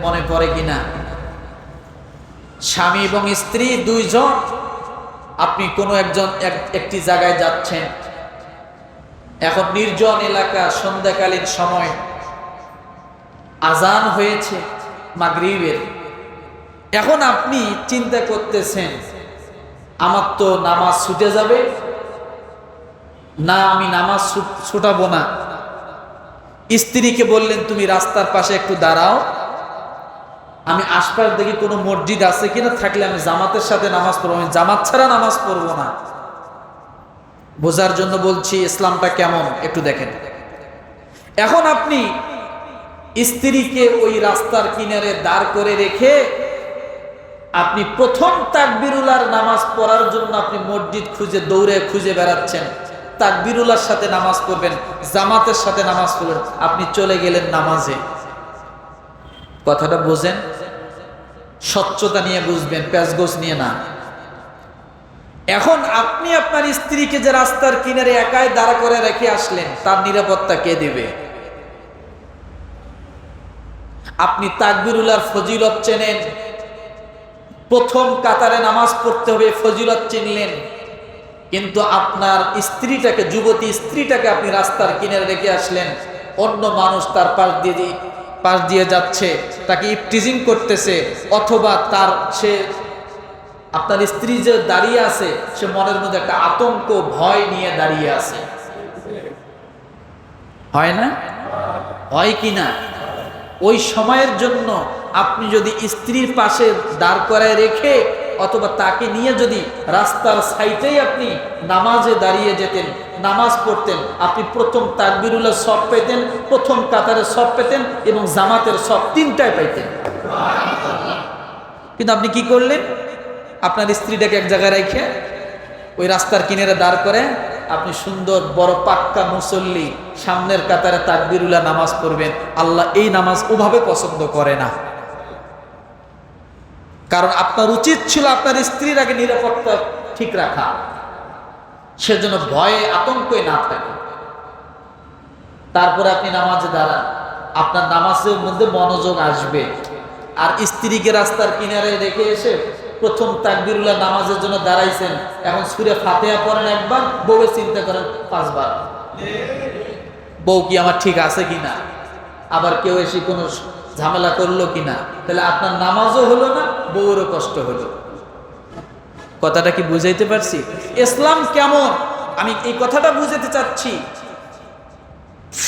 মনে পড়ে কিনা? স্বামী এবং স্ত্রী দুইজন, আপনি কোনো একটি জায়গায় যাচ্ছেন, এখন নির্জন এলাকা, সন্ধ্যাকালীন সময়, আজান হয়েছে মাগরিবের। এখন আপনি চিন্তা করতেছেন, আমার তো নামাজ ছুটে যাবে, না আমি নামাজ ছুটাবো না। স্ত্রীকে বললেন, তুমি রাস্তার পাশে একটু দাঁড়াও, আমি আশপাশ দেখি কোনো মসজিদ আছে কিনা, থাকলে আমি জামাতের সাথে নামাজ পড়বো, আমি জামাত ছাড়া নামাজ পড়বো না। বোঝার জন্য বলছি ইসলামটা কেমন একটু দেখেন। এখন আপনি স্ত্রীকে ওই রাস্তার কিনারে দাঁড় করে রেখে আপনি প্রথম তাকবীরুল্লাহর নামাজ পড়ার জন্য আপনি মসজিদ খুঁজে দৌড়ে খুঁজে বেড়াচ্ছেন, তাকবীরুল্লাহর সাথে নামাজ পড়বেন, জামাতের সাথে নামাজ পড়বেন, আপনি চলে গেলেন নামাজে। কথাটা বোঝেন, স্বচ্ছতা নিয়ে বুঝবেন, প্যাচগোছ নিয়ে না। এখন আপনি আপনার স্ত্রীকে যে রাস্তার কিনারে একাই দাঁড়া করে রেখে আসলেন, তার নিরাপত্তা কে দিবে? আপনি তাকবীরুল্লাহর ফজিলত চেনেন, প্রথম কাতারে নামাজ পড়তে হবে ফজিলত চিনলেন, কিন্তু আপনার স্ত্রীটাকে, যুবতী স্ত্রীটাকে আপনি রাস্তার কিনারে রেখে আসলেন, অন্য মানুষ তার পাশ দিয়ে যাচ্ছে, তাকে ইফটিজিং করতেছে, অথবা আপনার স্ত্রী যে দাঁড়িয়ে আছে, সে মনের মধ্যে একটা আতঙ্ক, ভয় নিয়ে দাঁড়িয়ে আছে। হয় না? হয় কি না? ওই সময়ের জন্য আপনি যদি স্ত্রীর পাশে দাঁড় করায় রেখে অথবা তাকে নিয়ে যদি রাস্তার সাইডেই আপনি নামাজে দাঁড়িয়ে যেতেন, নামাজ পড়তেন, আপনি প্রথম তাকবীরুল্লাহ সব পেতেন, প্রথম কাতারের সব পেতেন এবং জামাতের সব, তিনটায় পাইতেন। কিন্তু আপনি কি করলেন? আপনার স্ত্রীটাকে এক জায়গায় রেখে ওই রাস্তার কিনারে দাঁড় করে আপনি সুন্দর বড় পাক্কা মুসল্লি সামনের কাতারে তাকবীরুল্লাহ নামাজ পড়বেন। আল্লাহ এই নামাজ ওভাবে পছন্দ করে না। কারণ আপনার উচিত ছিল আপনার স্ত্রীর আগে নিরাপত্তা ঠিক রাখা, সেজন্য ভয়ে আতঙ্কে না থাকে। তারপরে আপনি নামাজে দাঁড়ান, আপনার নামাজের মধ্যে মনোযোগ আসবে। আর স্ত্রীকে রাস্তার কিনারে রেখে এসে প্রথম তাকবীরুল্লাহ নামাজের জন্য দাঁড়াইছেন, এখন সূরা ফাতিহা পড়েন একবার, বউয়ের চিন্তা করেন 5 বার, বউ কি আমার ঠিক আছে কিনা, আবার কেউ এসে কোনো ঝামেলা করলো কিনা, তাহলে আপনার নামাজও হলো না, বউয়েরও কষ্ট হলো। কথাটা কি বুঝাইতে পারছি? ইসলাম কেমন, আমি এই কথাটা বুঝাতে চাচ্ছি।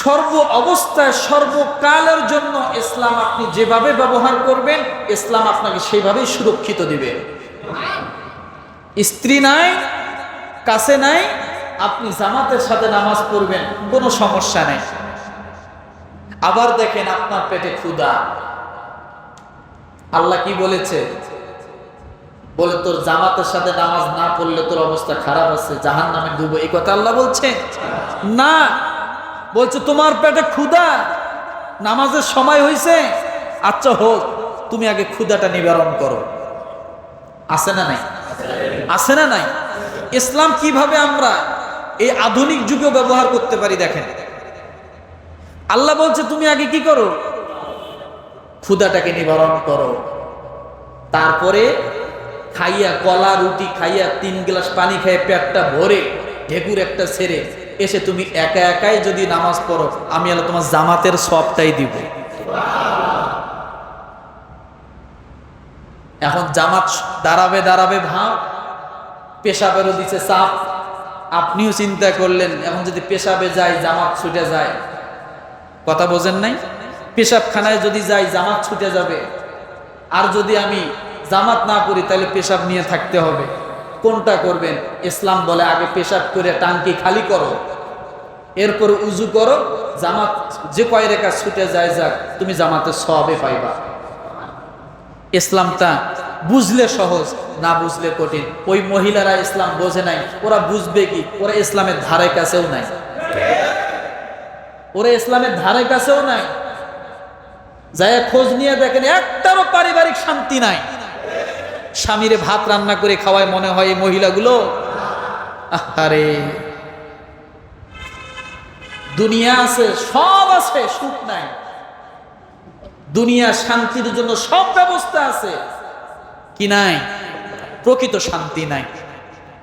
সর্ব অবস্থায় সর্বকালের জন্য ইসলাম আপনি যেভাবে ব্যবহার করবেন, ইসলাম আপনাকে সেইভাবেই সুরক্ষিত দিবে। স্ত্রী নাই, কাছে নাই, আপনি জামাতের সাথে নামাজ পড়বেন, কোনো সমস্যা নেই। আবার দেখেন আপনার পেটে ক্ষুধা, আল্লাহ কি বলেছে? বলে তোর জামাতের সাথে নামাজ না পড়লে তোর অবস্থা খারাপ আছে, জাহান্নামে ডুবো, এই কথা আল্লাহ বলছে না। বলছে তোমার পেটে ক্ষুধা, নামাজের সময় হয়েছে, আচ্ছা হোক, তুমি আগে ক্ষুধাটা নিবারণ করো। আছে না নাই? আছে না নাই? ইসলাম কিভাবে আমরা এই আধুনিক যুগে ব্যবহার করতে পারি দেখেন। আল্লাহ বলছে তুমি আগে কি করো? ক্ষুধাটাকে নিবারণ করো। তারপরে খাইয়া, কলা রুটি খাইয়া, 3 গ্লাস পানি খাইয়ে পেটটা ভরে ঢেকুর একটা ছেড়ে এসে তুমি একা একাই যদি নামাজ পড়ো, আমি আল্লাহ তোমার জামাতের সবটাই দিব। এখন জামাত দাঁড়াবে ভাব, পেশাবেরও দিচ্ছে চাপ, আপনিও চিন্তা করলেন এখন যদি পেশাবে যাই জামাত ছুটে যায়। কথা বোঝেন নাই? পেশাবখানায় যদি যাই জামাত ছুটে যাবে, আর যদি আমি জামাত না করি তাহলে পেশাব নিয়ে থাকতে হবে। কোনটা করবেন? ইসলাম বলে আগে পেশাব করে টাঙ্কি খালি করো, এরপর উজু করো, জামাত যে কয় রেখা ছুটে যায় যাক, তুমি জামাতে সওয়াবে পাইবা। ইসলামটা বুঝলে সহজ, না বুঝলে কঠিন। ওই মহিলারা ইসলাম বোঝে নাই, ওরা বুঝবে কি? ওরা ইসলামের ধারে কাছেও নাই, ওরা ইসলামের ধারে কাছেও নাই। যাই খোঁজ নিয়ে দেখেন, একটারও পারিবারিক শান্তি নাই। স্বামীরে ভাত রান্না করে খাওয়ায় মনে হয় এই মহিলাগুলো, আরে দুনিয়া আছে, সব আছে, সুখ নাই। দুনিয়া শান্তির জন্য সব ব্যবস্থা আছে, কি নাই? প্রকৃত শান্তি নাই।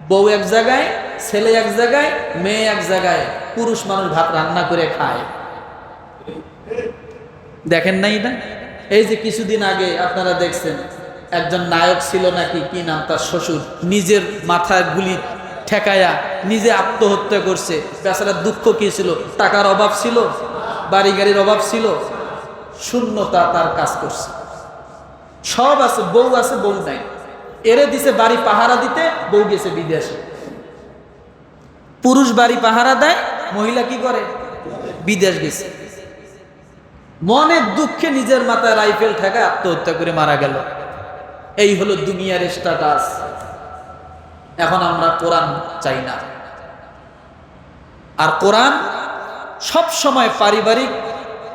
বউ এক জায়গায়, ছেলে এক জায়গায়, মেয়ে এক জায়গায়, পুরুষ মানুষ ভাত রান্না করে খায়। দেখেন নাই না? এই যে কিছুদিন আগে আপনারা দেখছেন একজন নায়ক ছিল নাকি, কি নাম তার, শ্বশুর নিজের মাথায় গুলি ঠেকায়া নিজে আত্মহত্যা করছে। বেচারার দুঃখ কি ছিল? টাকার অভাব ছিল, বাড়ি গাড়ির অভাব ছিল, শূন্যতা তার কাজ করছে। সব আছে, বউ আছে, বউ নাই। এরে দিছে বাড়ি পাহারা দিতে, বউ গেছে বিদেশে। পুরুষ বাড়ি পাহারা দেয়, মহিলা কি করে? বিদেশ গেছে। মনের দুঃখে নিজের মাথায় রাইফেল ঠেকায় আত্মহত্যা করে মারা গেল। এই হলো দুনিয়ার স্ট্যাটাস। এখন আমরা কোরআন চাই না। আর কোরআন সব সময় পারিবারিক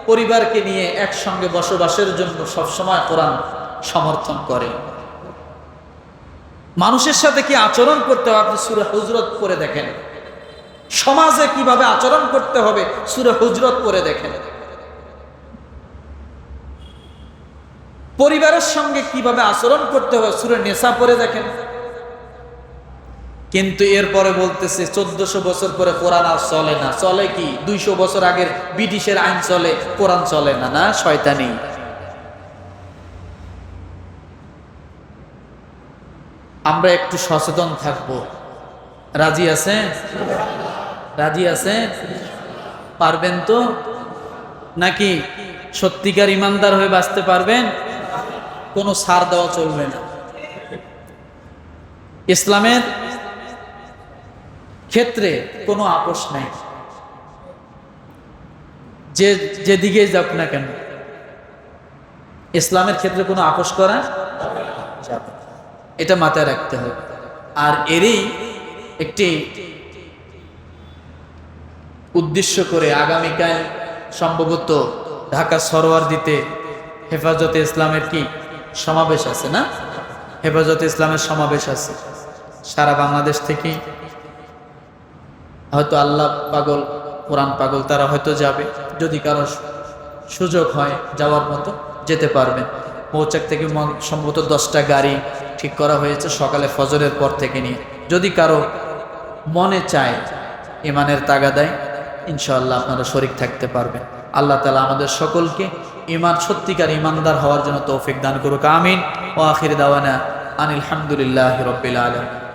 পরিবারকে নিয়ে একসঙ্গে বসবাসের জন্য সব সময় কোরআন সমর্থন করে। মানুষের সাথে কি আচরণ করতে হবে আপনি সূরা হুজরাত পড়ে দেখেন। সমাজে কিভাবে আচরণ করতে হবে সূরা হুজরাত পড়ে দেখেন। পরিবারের সঙ্গে কিভাবে আচরণ করতে হবে সূরা নিসা পড়ে দেখেন। কিন্তু এরপরে বলতেছে 1400 বছর পরে কোরআন আর চলে না। চলে কি? 200 বছর আগের ব্রিটিশের আইন চলে, কোরআন চলে না। না, শয়তানি। আমরা একটু সচেতন থাকবো। রাজি আছেন? রাজি আছেন? পারবেন তো? নাকি সত্যিকার ইমানদার হয়ে বাঁচতে পারবেন? কোনো ছাড় দেওয়া চলবে না। ইসলামের ক্ষেত্রে কোনো আপোষ নাই। যেদিকে যাক না কেন, ইসলামের ক্ষেত্রে কোনো আপোষ করা যাবে, এটা মাথায় রাখতে হবে। আর এরই একটি উদ্দেশ্য করে আগামীকাল সম্ভবত ঢাকা সরোয়ারদীতে হেফাজতে ইসলামের কি সমাবেশ আছে না? হেফাজতে ইসলামের সমাবেশ আছে। সারা বাংলাদেশ থেকে হয়তো আল্লাহ পাগল, কোরআন পাগল তারা হয়তো যাবে। যদি কারো সুযোগ হয় যাওয়ার মতো যেতে পারবেন। মৌচাক থেকে সম্ভবত 10টা গাড়ি ঠিক করা হয়েছে সকালে ফজরের পর থেকে নিয়ে। যদি কারো মনে চায়, ইমানের তাগাদায়, ইনশাআল্লাহ আপনারা শরীক থাকতে পারবেন। আল্লাহ তাআলা আমাদের সকলকে সত্যিকার ইমানদার হওয়ার জন্য তৌফিক দান করুক। আমিন। ওয়া আখির দাওয়ানা আনিল হামদুলিল্লাহি রাব্বিল আলামিন।